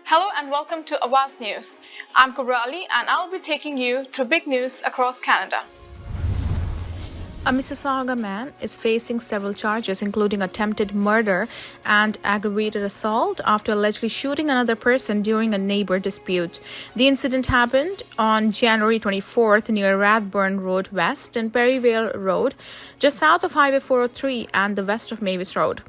Hello and welcome to Awaz News. I'm Kubrali and I'll be taking you through big news across Canada. A Mississauga man is facing several charges, including attempted murder and aggravated assault, after allegedly shooting another person during a neighbor dispute. The incident happened on January 24th near Rathburn Road West and Perryvale Road, just south of Highway 403 and the west of Mavis Road.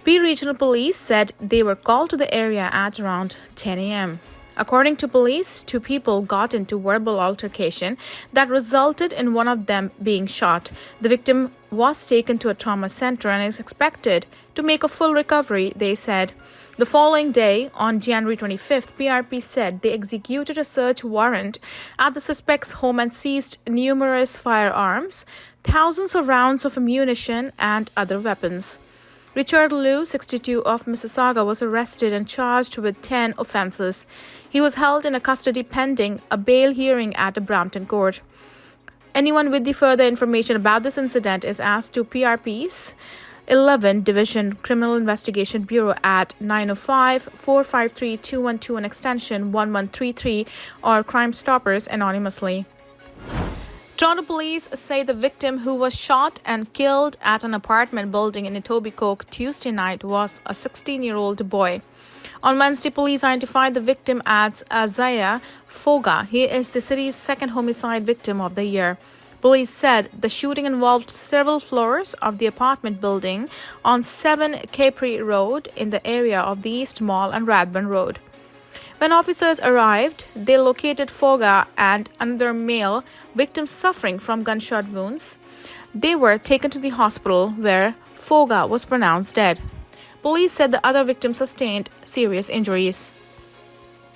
P Regional Police said they were called to the area at around 10 a.m. According to police, two people got into verbal altercation that resulted in one of them being shot. The victim was taken to a trauma center and is expected to make a full recovery, they said. The following day, on January 25th, PRP said they executed a search warrant at the suspect's home and seized numerous firearms, thousands of rounds of ammunition, and other weapons. Richard Liu, 62, of Mississauga, was arrested and charged with 10 offences. He was held in custody pending a bail hearing at a Brampton court. Anyone with the further information about this incident is asked to PRP's 11 Division Criminal Investigation Bureau at 905-453-212 and extension 1133 or Crime Stoppers anonymously. Toronto police say the victim, who was shot and killed at an apartment building in Etobicoke Tuesday night, was a 16-year-old boy. On Wednesday, police identified the victim as Isaiah Foga. He is the city's second homicide victim of the year. Police said the shooting involved several floors of the apartment building on 7 Capri Road in the area of the East Mall and Rathburn Road. When officers arrived, they located Foga and another male victim suffering from gunshot wounds. They were taken to the hospital where Foga was pronounced dead. Police said the other victim sustained serious injuries.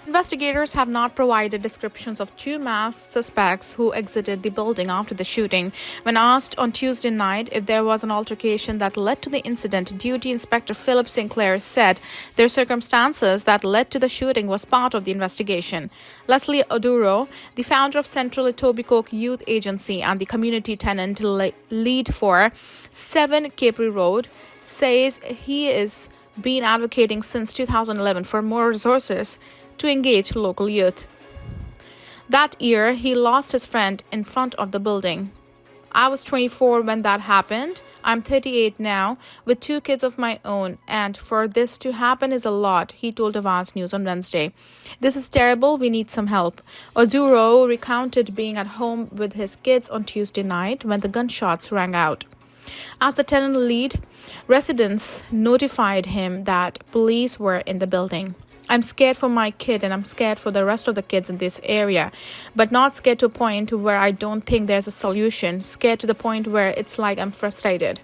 Investigators have not provided descriptions of two masked suspects who exited the building after the shooting. When asked on Tuesday night if there was an altercation that led to the incident, Duty Inspector Philip Sinclair said their circumstances that led to the shooting was part of the investigation. Leslie Oduro, the founder of Central Etobicoke Youth Agency and the community tenant lead for 7 Capri Road, says he has been advocating since 2011 for more resources to engage local youth. That year, he lost his friend in front of the building. I was 24 when that happened. I'm 38 now, with 2 kids of my own, and for this to happen is a lot, he told Awaz News on Wednesday. This is terrible, we need some help. Oduro recounted being at home with his kids on Tuesday night when the gunshots rang out. As the tenant lead, residents notified him that police were in the building. I'm scared for my kid and I'm scared for the rest of the kids in this area, but not scared to a point where I don't think there's a solution, scared to the point where it's like I'm frustrated.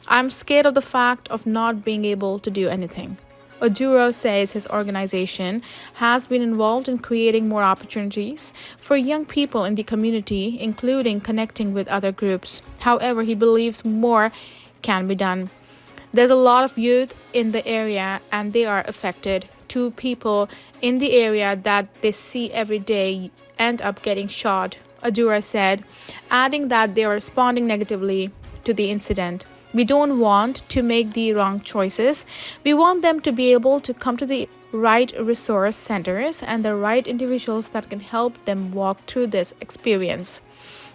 I'm scared of the fact of not being able to do anything. Oduro says his organization has been involved in creating more opportunities for young people in the community, including connecting with other groups. However, he believes more can be done. There's a lot of youth in the area and they are affected. 2 people in the area that they see every day end up getting shot, Oduro said, adding that they are responding negatively to the incident. We don't want to make the wrong choices. We want them to be able to come to the right resource centers and the right individuals that can help them walk through this experience.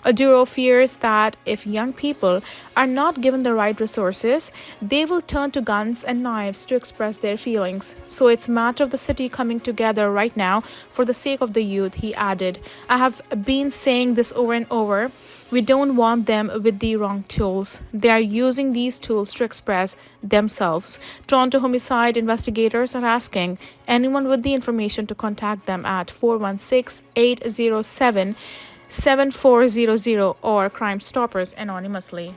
Oduro fears that if young people are not given the right resources, they will turn to guns and knives to express their feelings. So it's a matter of the city coming together right now for the sake of the youth, he added. I have been saying this over and over. We don't want them with the wrong tools. They are using these tools to express themselves. Toronto homicide investigators are asking anyone with the information to contact them at 416-807-7400 or Crime Stoppers anonymously.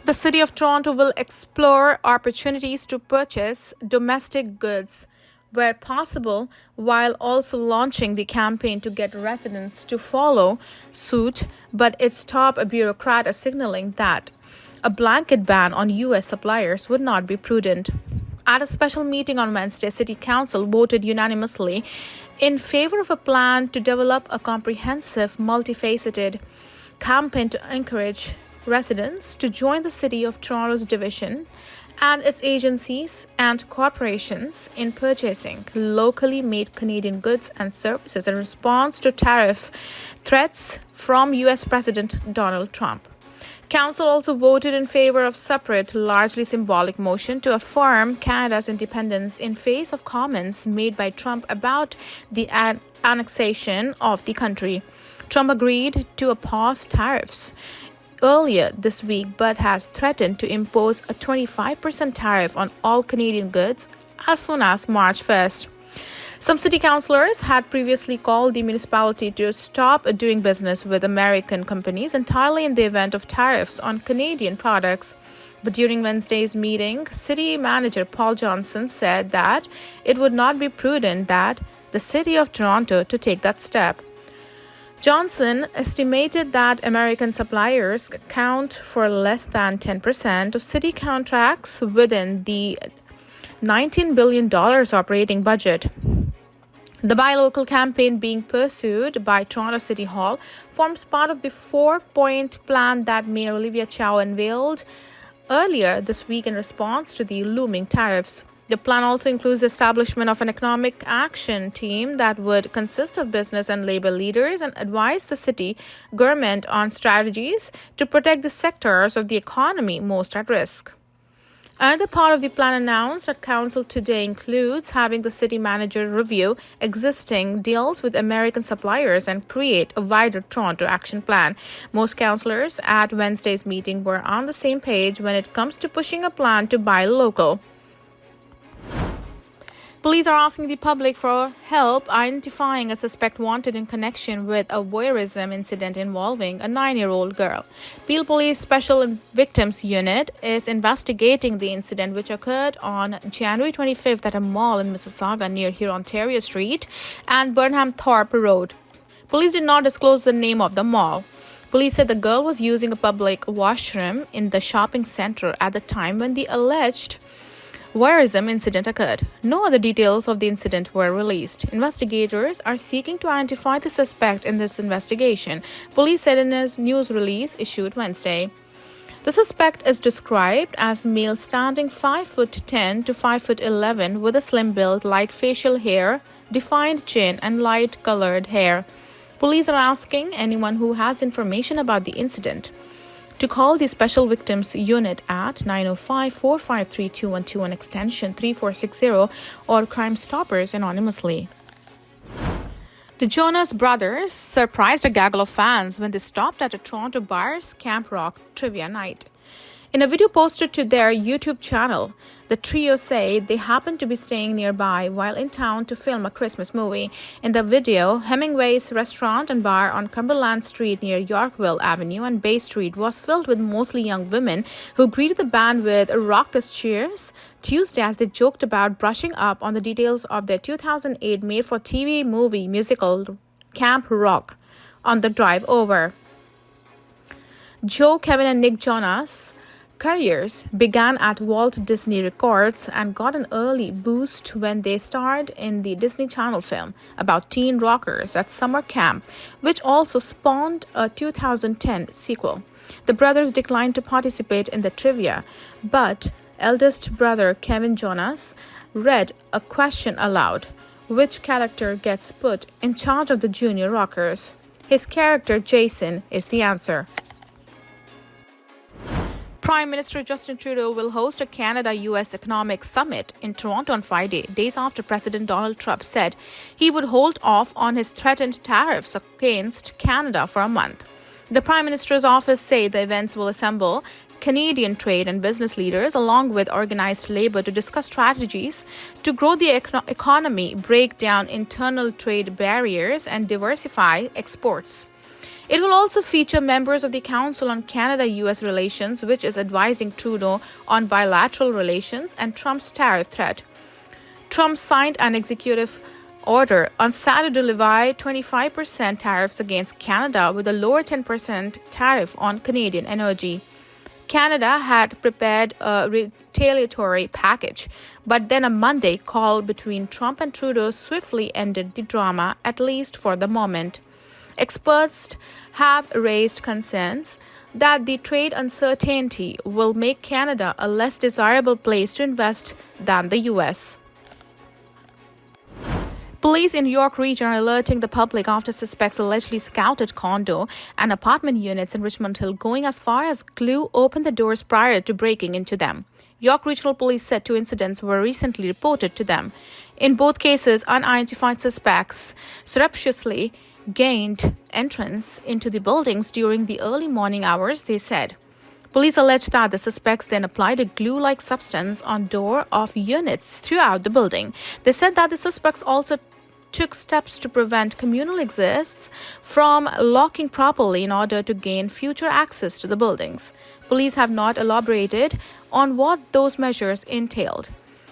The City of Toronto will explore opportunities to purchase domestic goods where possible, while also launching the campaign to get residents to follow suit, but its top bureaucrat is signaling that a blanket ban on U.S. suppliers would not be prudent. At a special meeting on Wednesday, City Council voted unanimously in favor of a plan to develop a comprehensive, multifaceted campaigned to encourage residents to join the City of Toronto's division and its agencies and corporations in purchasing locally made Canadian goods and services in response to tariff threats from US President Donald Trump. Council also voted in favor of separate, largely symbolic motion to affirm Canada's independence in face of comments made by Trump about the annexation of the country. Trump agreed to oppose tariffs earlier this week but has threatened to impose a 25% tariff on all Canadian goods as soon as March 1st. Some city councillors had previously called the municipality to stop doing business with American companies entirely in the event of tariffs on Canadian products. But during Wednesday's meeting, City Manager Paul Johnson said that it would not be prudent that the City of Toronto to take that step. Johnson estimated that American suppliers account for less than 10% of city contracts within the $19 billion operating budget. The Buy Local campaign being pursued by Toronto City Hall forms part of the 4-point plan that Mayor Olivia Chow unveiled earlier this week in response to the looming tariffs. The plan also includes the establishment of an economic action team that would consist of business and labor leaders and advise the city government on strategies to protect the sectors of the economy most at risk. Another part of the plan announced at Council today includes having the city manager review existing deals with American suppliers and create a wider Toronto action plan. Most councillors at Wednesday's meeting were on the same page when it comes to pushing a plan to buy local. Police are asking the public for help identifying a suspect wanted in connection with a voyeurism incident involving a 9-year-old girl. Peel Police Special Victims Unit is investigating the incident, which occurred on January 25th at a mall in Mississauga near Ontario Street and Burnham Thorpe Road. Police did not disclose the name of the mall. Police said the girl was using a public washroom in the shopping center at the time when the alleged voyeurism incident occurred. No other details of the incident were released. Investigators are seeking to identify the suspect in this investigation, police said in a news release issued Wednesday. The suspect is described as male standing 5'10" to 5'11" with a slim build, light facial hair, defined chin, and light-colored hair. Police are asking anyone who has information about the incident to call the Special Victims Unit at 905-453-2121 extension 3460 or Crime Stoppers anonymously. The Jonas Brothers surprised a gaggle of fans when they stopped at a Toronto bar's Camp Rock trivia night. In a video posted to their YouTube channel, the trio say they happened to be staying nearby while in town to film a Christmas movie. In the video, Hemingway's restaurant and bar on Cumberland Street near Yorkville Avenue and Bay Street was filled with mostly young women who greeted the band with raucous cheers Tuesday as they joked about brushing up on the details of their 2008 made-for-TV movie musical Camp Rock on the drive over. Joe, Kevin, and Nick Jonas' careers began at Walt Disney Records and got an early boost when they starred in the Disney Channel film about teen rockers at summer camp, which also spawned a 2010 sequel. The brothers declined to participate in the trivia, but eldest brother Kevin Jonas read a question aloud. Which character gets put in charge of the junior rockers? His character Jason is the answer. Prime Minister Justin Trudeau will host a Canada-US economic summit in Toronto on Friday, days after President Donald Trump said he would hold off on his threatened tariffs against Canada for a month. The Prime Minister's office said the events will assemble Canadian trade and business leaders along with organized labor to discuss strategies to grow the economy, break down internal trade barriers, and diversify exports. It will also feature members of the Council on Canada-US Relations, which is advising Trudeau on bilateral relations and Trump's tariff threat. Trump signed an executive order on Saturday to levy 25% tariffs against Canada with a lower 10% tariff on Canadian energy. Canada had prepared a retaliatory package, but then a Monday call between Trump and Trudeau swiftly ended the drama, at least for the moment. Experts have raised concerns that the trade uncertainty will make Canada a less desirable place to invest than the US. Police in York region are alerting the public after suspects allegedly scouted condo and apartment units in Richmond Hill, going as far as glue open the doors prior to breaking into them. York Regional Police said 2 incidents were recently reported to them. In both cases, unidentified suspects surreptitiously gained entrance into the buildings during the early morning hours, they said. Police alleged that the suspects then applied a glue-like substance on door of units throughout the building. They said that the suspects also took steps to prevent communal exits from locking properly in order to gain future access to the buildings. Police have not elaborated on what those measures entailed.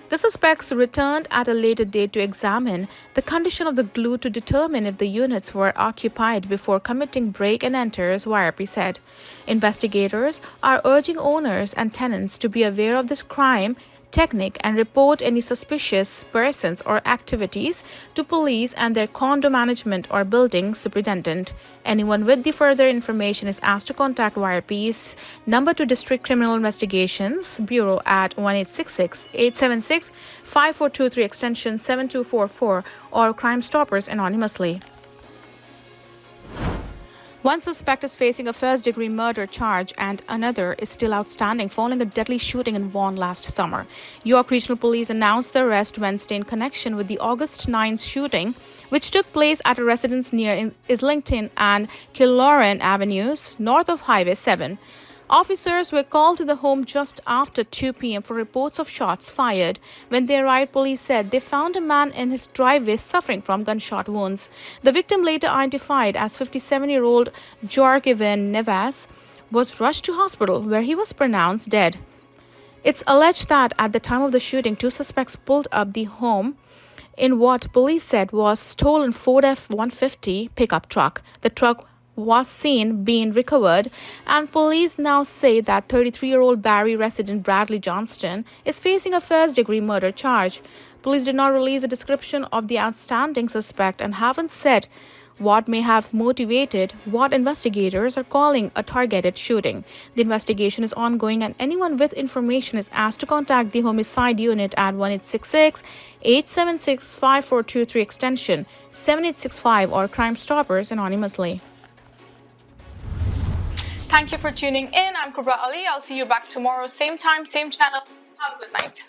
The suspects returned at a later date to examine the condition of the glue to determine if the units were occupied before committing break and enters, YRP said. Investigators are urging owners and tenants to be aware of this crime technique and report any suspicious persons or activities to police and their condo management or building superintendent. Anyone with the further information is asked to contact YRP's number to District Criminal Investigations Bureau at 1-866-876-5423 extension 7244 or Crime Stoppers anonymously. One suspect is facing a first-degree murder charge and another is still outstanding following a deadly shooting in Vaughan last summer. York Regional Police announced the arrest Wednesday in connection with the August 9th shooting, which took place at a residence near Islington and Killorn Avenues, north of Highway 7. Officers were called to the home just after 2 p.m. for reports of shots fired. When they arrived, police said they found a man in his driveway suffering from gunshot wounds. The victim, later identified as 57-year-old Jorge Ivan Nevas, was rushed to hospital where he was pronounced dead. It's alleged that at the time of the shooting, 2 suspects pulled up the home in what police said was stolen Ford F-150 pickup truck. The truck was seen being recovered, and police now say that 33-year-old Barrie resident Bradley Johnston is facing a first-degree murder charge. Police did not release a description of the outstanding suspect and haven't said what may have motivated what investigators are calling a targeted shooting. The investigation is ongoing and anyone with information is asked to contact the homicide unit at 1-866-876-5423 extension 7865 or Crime Stoppers anonymously. Thank you for tuning in. I'm Kubra Ali. I'll see you back tomorrow, same time, same channel. Have a good night.